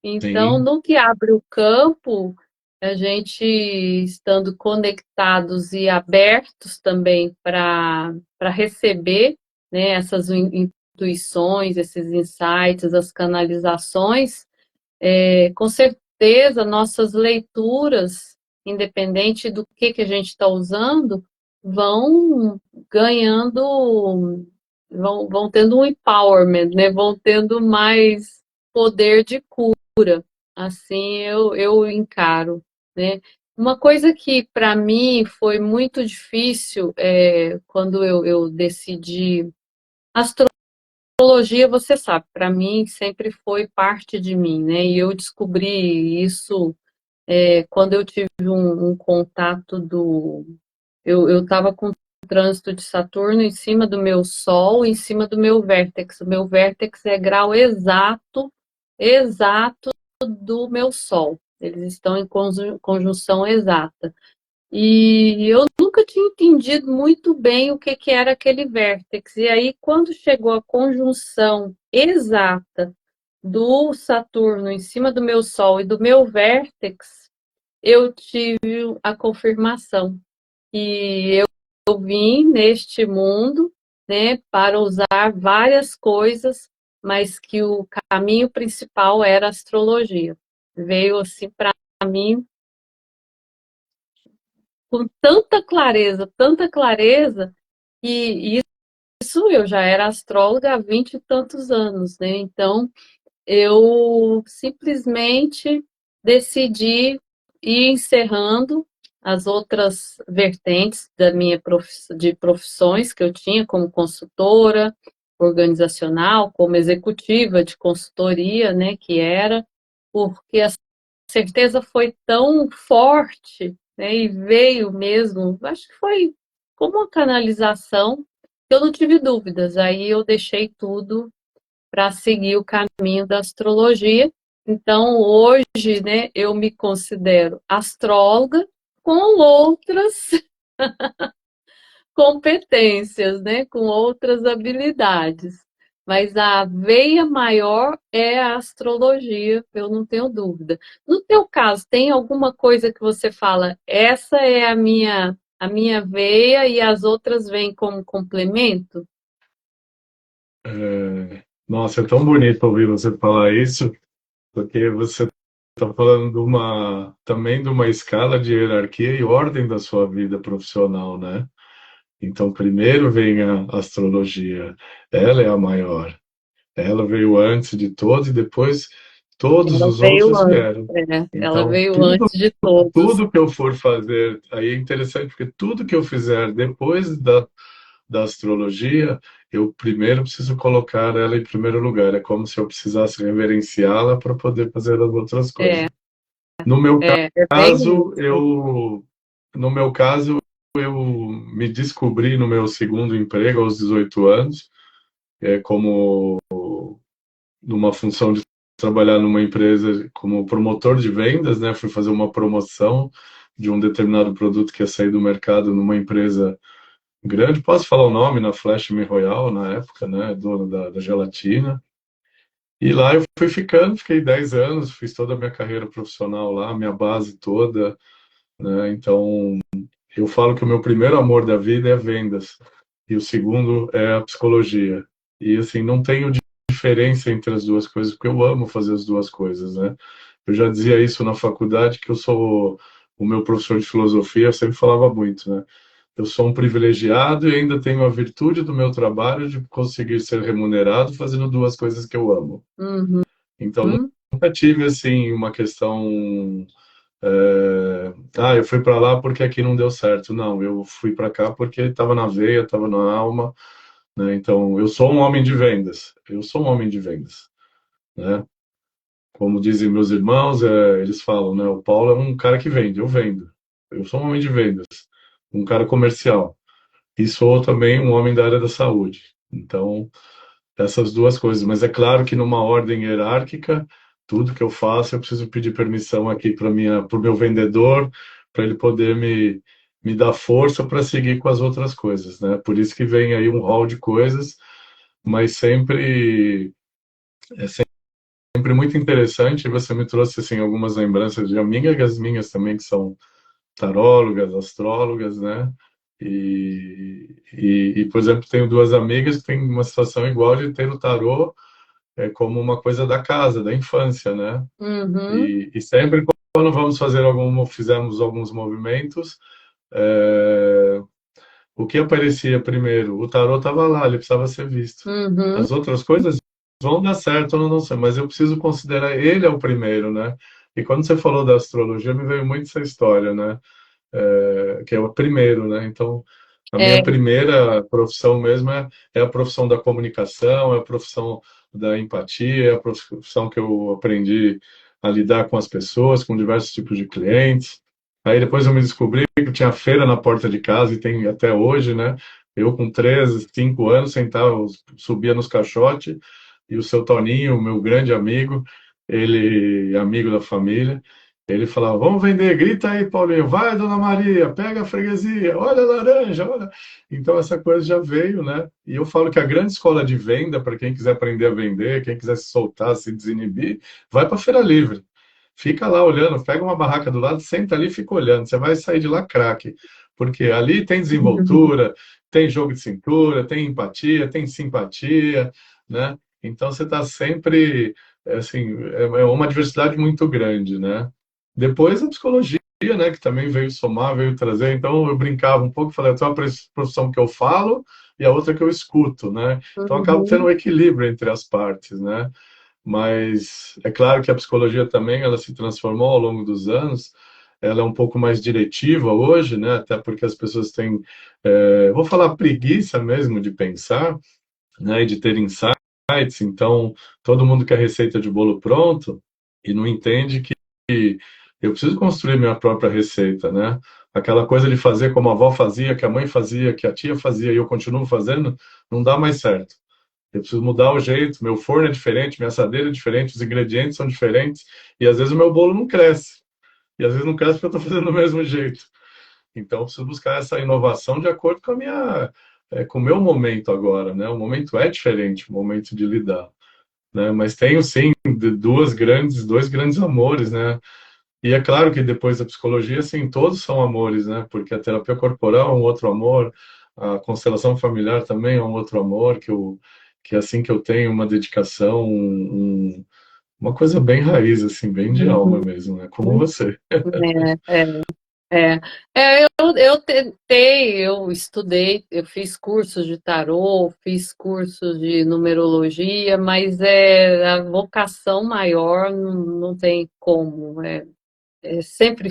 Então, sim. no que abre o campo, a gente estando conectados e abertos também para receber, né, essas intuições, esses insights, as canalizações, com certeza nossas leituras, independente do que a gente está usando, vão ganhando, vão tendo um empowerment, né, vão tendo mais poder de cura. Assim eu encaro, né? Uma coisa que para mim foi muito difícil quando eu decidi. Astrologia, você sabe, para mim sempre foi parte de mim, né? E eu descobri isso quando eu tive um contato do. Eu estava com o trânsito de Saturno em cima do meu Sol, em cima do meu vértex. O meu vértex é grau exato, exato do meu Sol. Eles estão em conjunção exata. E eu nunca tinha entendido muito bem o que era aquele vértex. E aí, quando chegou a conjunção exata do Saturno em cima do meu Sol e do meu vértex, eu tive a confirmação. E eu vim neste mundo, né, para usar várias coisas, mas que o caminho principal era a astrologia. Veio assim para mim com tanta clareza, e isso eu já era astróloga há 20 e tantos anos, né? Então eu simplesmente decidi ir encerrando as outras vertentes da minha de profissões que eu tinha como consultora organizacional, como executiva de consultoria, né, que era, porque a certeza foi tão forte, né, e veio mesmo, acho que foi como uma canalização, que eu não tive dúvidas. Aí eu deixei tudo para seguir o caminho da astrologia. Então, hoje, né, eu me considero astróloga com outras competências, né, com outras habilidades. Mas a veia maior é a astrologia, eu não tenho dúvida. No teu caso, tem alguma coisa que você fala, essa é a minha veia e as outras vêm como complemento? Nossa, é tão bonito ouvir você falar isso, porque você está falando também de uma escala de hierarquia e ordem da sua vida profissional, né? Então, primeiro vem a astrologia, ela é a maior. Ela veio antes de todos e depois todos Ela os veio outros antes, vieram. ela Então, veio antes de todos. tudo que eu for fazer, aí é interessante, porque tudo que eu fizer depois da astrologia, eu primeiro preciso colocar ela em primeiro lugar. É como se eu precisasse reverenciá-la para poder fazer as outras É, coisas. No meu é bem caso, isso. no meu caso, eu me descobri no meu segundo emprego aos 18 anos, como numa função de trabalhar numa empresa como promotor de vendas, né? Fui fazer uma promoção de um determinado produto que ia sair do mercado numa empresa grande. Posso falar o nome? Na Flash Me Royal, na época, né? Dono da gelatina. E lá eu fui ficando, fiquei 10 anos, fiz toda a minha carreira profissional lá, minha base toda, né? Então, eu falo que o meu primeiro amor da vida é vendas e o segundo é a psicologia. E assim, não tenho diferença entre as duas coisas, porque eu amo fazer as duas coisas, né? Eu já dizia isso na faculdade, que eu sou o meu professor de filosofia sempre falava muito, né? Eu sou um privilegiado e ainda tenho a virtude do meu trabalho de conseguir ser remunerado fazendo duas coisas que eu amo. Uhum. Então, nunca tive assim uma questão eu fui para lá porque aqui não deu certo. Não, eu fui para cá porque estava na veia, estava na alma, né? Então, eu sou um homem de vendas. Eu sou um homem de vendas, né? como dizem meus irmãos, eles falam, né? O Paulo é um cara que vende, eu vendo. Eu sou um homem de vendas, um cara comercial. E sou também um homem da área da saúde. Então, essas duas coisas. Mas é claro que numa ordem hierárquica, tudo que eu faço, eu preciso pedir permissão aqui para o meu vendedor, para ele poder me dar força para seguir com as outras coisas, né? Por isso que vem aí um rol de coisas, mas sempre muito interessante. Você me trouxe assim algumas lembranças de amigas minhas também que são tarólogas, astrólogas, né? Por exemplo, tenho duas amigas que têm uma situação igual de ter o tarô como uma coisa da casa, da infância, né? Uhum. E sempre quando fizemos alguns movimentos, o que aparecia primeiro? O tarô estava lá, ele precisava ser visto. Uhum. As outras coisas vão dar certo ou não sei, mas eu preciso considerar ele é o primeiro, né? E quando você falou da astrologia, me veio muito essa história, né? Que é o primeiro, né? Então, a É, minha primeira profissão mesmo é a profissão da comunicação, é a profissão da empatia, é a profissão que eu aprendi a lidar com as pessoas, com diversos tipos de clientes. Aí depois eu me descobri que tinha feira na porta de casa e tem até hoje, né? Eu com 13, 5 anos sentava, subia nos caixotes e o seu Toninho, meu grande amigo, ele amigo da família, ele falava, vamos vender, grita aí, Paulinho, vai, Dona Maria, pega a freguesia, olha a laranja, olha. Então essa coisa já veio, né? E eu falo que a grande escola de venda, para quem quiser aprender a vender, quem quiser se soltar, se desinibir, vai para a Feira Livre. Fica lá olhando, pega uma barraca do lado, senta ali e fica olhando. Você vai sair de lá craque. Porque ali tem desenvoltura, tem jogo de cintura, tem empatia, tem simpatia, né? Então você está sempre, assim, é uma diversidade muito grande, né? Depois a psicologia, né, que também veio somar, veio trazer. Então eu brincava um pouco, falei, tem uma profissão que eu falo e a outra que eu escuto, né? Então acaba tendo uhum. um equilíbrio entre as partes, né? Mas é claro que a psicologia também ela se transformou ao longo dos anos. Ela é um pouco mais diretiva hoje, né? Até porque as pessoas têm, vou falar preguiça mesmo de pensar, né? E de ter insights. Então todo mundo quer receita de bolo pronto e não entende que eu preciso construir minha própria receita, né? Aquela coisa de fazer como a avó fazia, que a mãe fazia, que a tia fazia e eu continuo fazendo, não dá mais certo. Eu preciso mudar o jeito, meu forno é diferente, minha assadeira é diferente, os ingredientes são diferentes, e às vezes o meu bolo não cresce. E às vezes não cresce porque eu estou fazendo do mesmo jeito. Então eu preciso buscar essa inovação de acordo com com o meu momento agora, né? O momento é diferente, o momento de lidar, né? Mas tenho sim dois grandes amores, né? E é claro que depois da psicologia, assim, todos são amores, né? Porque a terapia corporal é um outro amor, a constelação familiar também é um outro amor, que é assim que eu tenho uma dedicação, uma coisa bem raiz, assim, bem de alma Uhum. mesmo, né? Como você. É, é, eu tentei, eu estudei, eu fiz cursos de tarô, fiz cursos de numerologia, mas a vocação maior não tem como, sempre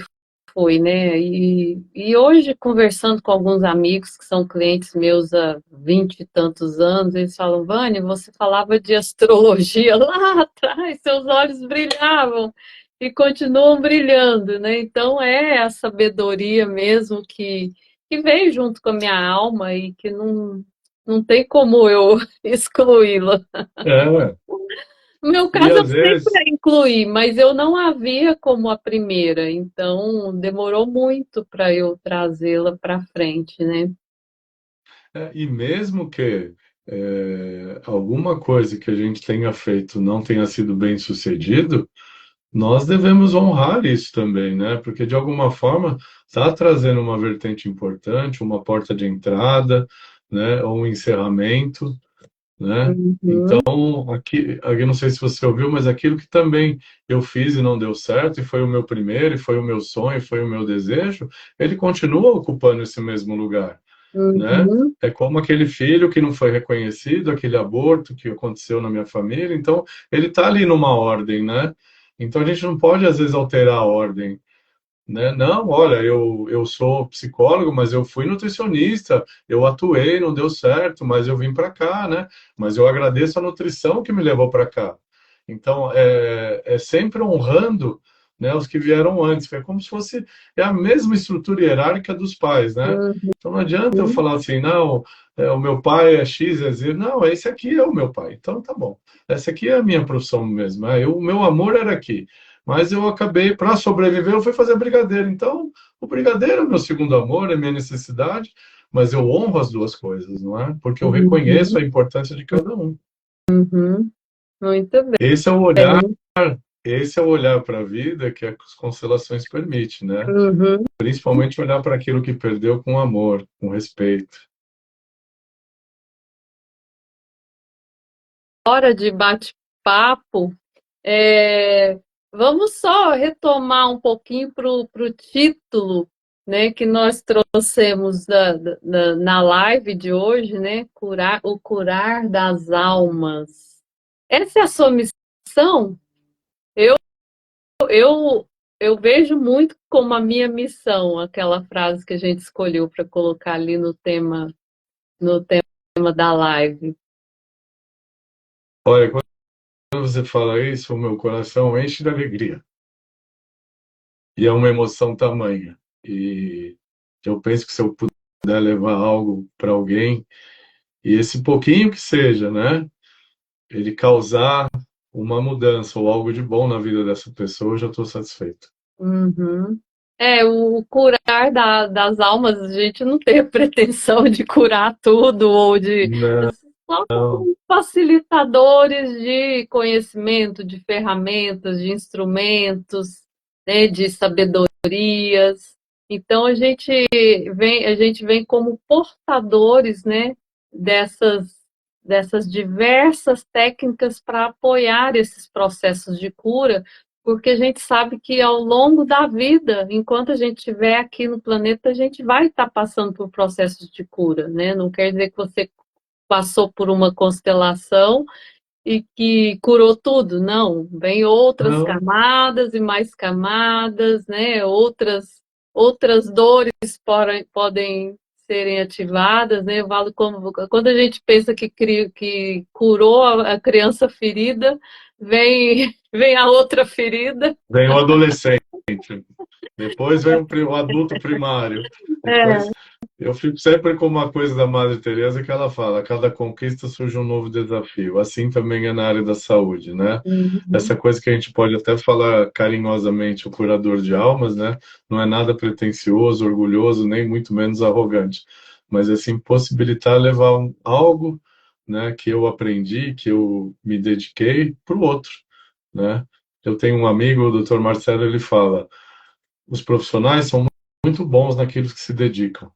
foi, né? E hoje, conversando com alguns amigos que são clientes meus há 20 e tantos anos, eles falam, Vânia, você falava de astrologia lá atrás, seus olhos brilhavam e continuam brilhando, né? Então é a sabedoria mesmo que veio junto com a minha alma e que não tem como eu excluí-la. É, No meu e caso, eu às sempre vezes, a incluí, mas eu não a via como a primeira, então demorou muito para eu trazê-la para frente, né? e mesmo que alguma coisa que a gente tenha feito não tenha sido bem sucedido, nós devemos honrar isso também, né? Porque de alguma forma está trazendo uma vertente importante, uma porta de entrada, né? Ou um encerramento, né? Uhum, Então, aqui eu não sei se você ouviu, mas aquilo que também eu fiz e não deu certo, e foi o meu primeiro, e foi o meu sonho, e foi o meu desejo, ele continua ocupando esse mesmo lugar, né? uhum, É como aquele filho que não foi reconhecido, aquele aborto que aconteceu na minha família, então ele está ali numa ordem, né? Então a gente não pode às vezes alterar a ordem, né? Não, olha, eu sou psicólogo, mas eu fui nutricionista, eu atuei, não deu certo, mas eu vim para cá, né? Mas eu agradeço a nutrição que me levou para cá. Então, é sempre honrando, né, os que vieram antes. É como se fosse a mesma estrutura hierárquica dos pais, né? Então, não adianta eu falar assim, não, o meu pai é X, é Z. Não, esse aqui é o meu pai. Então, tá bom. Essa aqui é a minha profissão mesmo. O meu amor era aqui. Mas eu acabei, para sobreviver, eu fui fazer brigadeiro. Então, o brigadeiro é meu segundo amor, é minha necessidade, mas eu honro as duas coisas, não é? Porque eu reconheço a importância de cada um. Uhum. Muito bem. Esse é o olhar, esse é o olhar para a vida que as constelações permitem, né? Uhum. Principalmente olhar para aquilo que perdeu com amor, com respeito. Hora de bate-papo. Vamos só retomar um pouquinho para o título, né, que nós trouxemos na live de hoje, né? O curar das almas. Essa é a sua missão? Eu, eu vejo muito como a minha missão, aquela frase que a gente escolheu para colocar ali no tema da live. Olha, quando você fala isso, o meu coração enche de alegria. E é uma emoção tamanha. E eu penso que se eu puder levar algo para alguém, e esse pouquinho que seja, né? Ele causar uma mudança ou algo de bom na vida dessa pessoa, eu já estou satisfeito. Uhum. O curar das almas, a gente não tem a pretensão de curar tudo ou de. Só Não, como facilitadores de conhecimento, de ferramentas, de instrumentos, né, de sabedorias. Então a gente vem como portadores, né, dessas diversas técnicas para apoiar esses processos de cura, porque a gente sabe que ao longo da vida, enquanto a gente estiver aqui no planeta, a gente vai estar passando por processos de cura, né? Não quer dizer que você passou por uma constelação e que curou tudo, não. Vem outras não, camadas e mais camadas, né? Outras dores podem serem ativadas, né? Eu falo como quando a gente pensa que curou a criança ferida, vem a outra ferida. vem o adolescente, depois vem o adulto primário, É. depois eu fico sempre com uma coisa da Madre Teresa que ela fala: a cada conquista surge um novo desafio. Assim também é na área da saúde, né? Essa Uhum. coisa que a gente pode até falar carinhosamente, o curador de almas, né? Não é nada pretensioso, orgulhoso, nem muito menos arrogante, mas assim possibilitar levar algo, né, que eu aprendi, que eu me dediquei para o outro, né? Eu tenho um amigo, o Dr. Marcelo, ele fala: os profissionais são muito bons naquilo que se dedicam,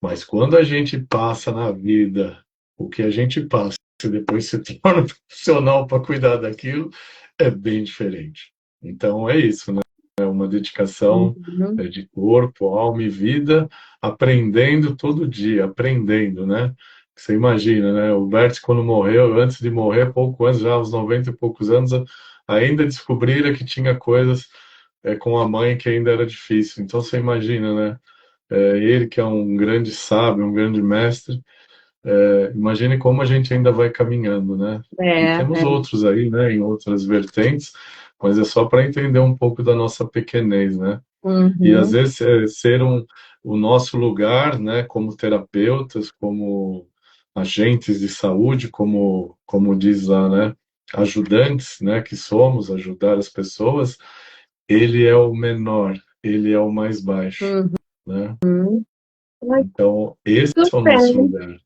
mas quando a gente passa na vida o que a gente passa e depois se torna profissional para cuidar daquilo, é bem diferente. Então é isso, né? É uma dedicação Uhum. de corpo, alma e vida, aprendendo todo dia, aprendendo, né? Você imagina, né? O Bert, quando morreu, antes de morrer, pouco antes, já aos 90 e poucos anos, ainda descobrira que tinha coisas com a mãe que ainda era difícil. Então você imagina, né? Ele que é um grande sábio, um grande mestre, imagine como a gente ainda vai caminhando, né? E É, temos é. outros aí, né, em outras vertentes, mas é só para entender um pouco da nossa pequenez, né? E às Uhum. vezes ser o nosso lugar, né, como terapeutas, como agentes de saúde, como diz lá, né, ajudantes, né, que somos, ajudar as pessoas, ele é o menor, ele é o mais baixo, né? Uhum. Muito Então, esse é o nosso bem. lugar.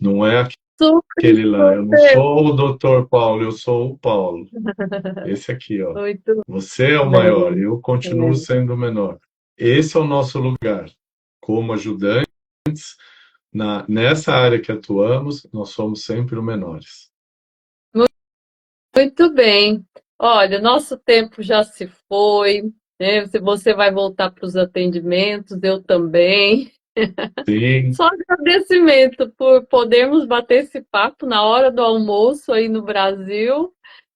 Não é Super aquele lá. Eu não importante. sou o Dr. Paulo, eu sou o Paulo. Esse aqui, ó. Muito Você é o maior, bem. eu continuo É. sendo o menor. Esse é o nosso lugar. Como ajudantes, nessa área que atuamos, nós somos sempre os menores. Muito bem. Olha, nosso tempo já se foi, né? Se você vai voltar para os atendimentos, eu também. Sim, Só agradecimento por podermos bater esse papo na hora do almoço aí no Brasil,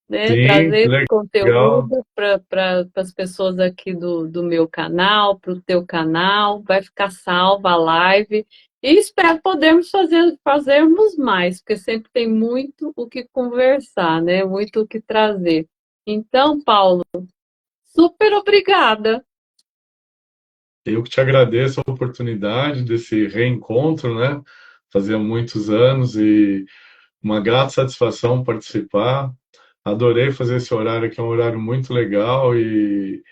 né? sim, que Trazer esse legal. conteúdo para as pessoas aqui do meu canal, para o teu canal. Vai ficar salva a live. E espero podermos fazermos mais, porque sempre tem muito o que conversar, né? Muito o que trazer. Então, Paulo, super obrigada. Eu que te agradeço a oportunidade desse reencontro, né? Fazia muitos anos e uma grata satisfação participar. Adorei fazer esse horário, que é um horário muito legal e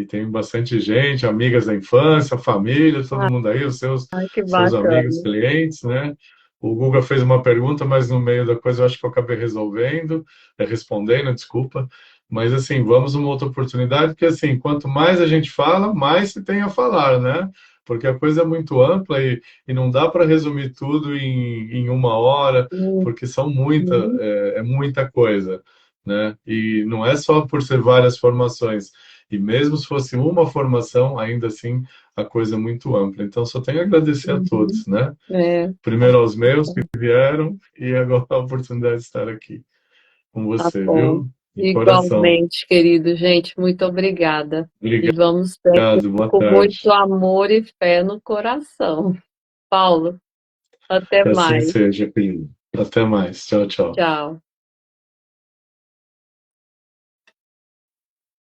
tem bastante gente, amigas da infância, família, todo mundo aí, os Ai, que seus amigos, bacana. clientes, né? O Guga fez uma pergunta, mas no meio da coisa eu acho que eu acabei resolvendo, respondendo, desculpa. Mas assim, vamos uma outra oportunidade, porque assim, quanto mais a gente fala, mais se tem a falar, né? Porque a coisa é muito ampla e não dá para resumir tudo em uma hora, porque são Uhum. é muita coisa, né? E não é só por ser várias formações. E mesmo se fosse uma formação, ainda assim a coisa é muito ampla. Então, só tenho a agradecer a Uhum. todos, né? É, Primeiro aos meus que vieram e agora a oportunidade de estar aqui com tá você, bom. viu? De coração. Igualmente, querido, gente, muito obrigada. E vamos sempre Obrigado, boa com muito tarde. amor e fé no coração. Paulo, até Que assim mais. seja, querido. Até mais. Tchau, tchau. Tchau.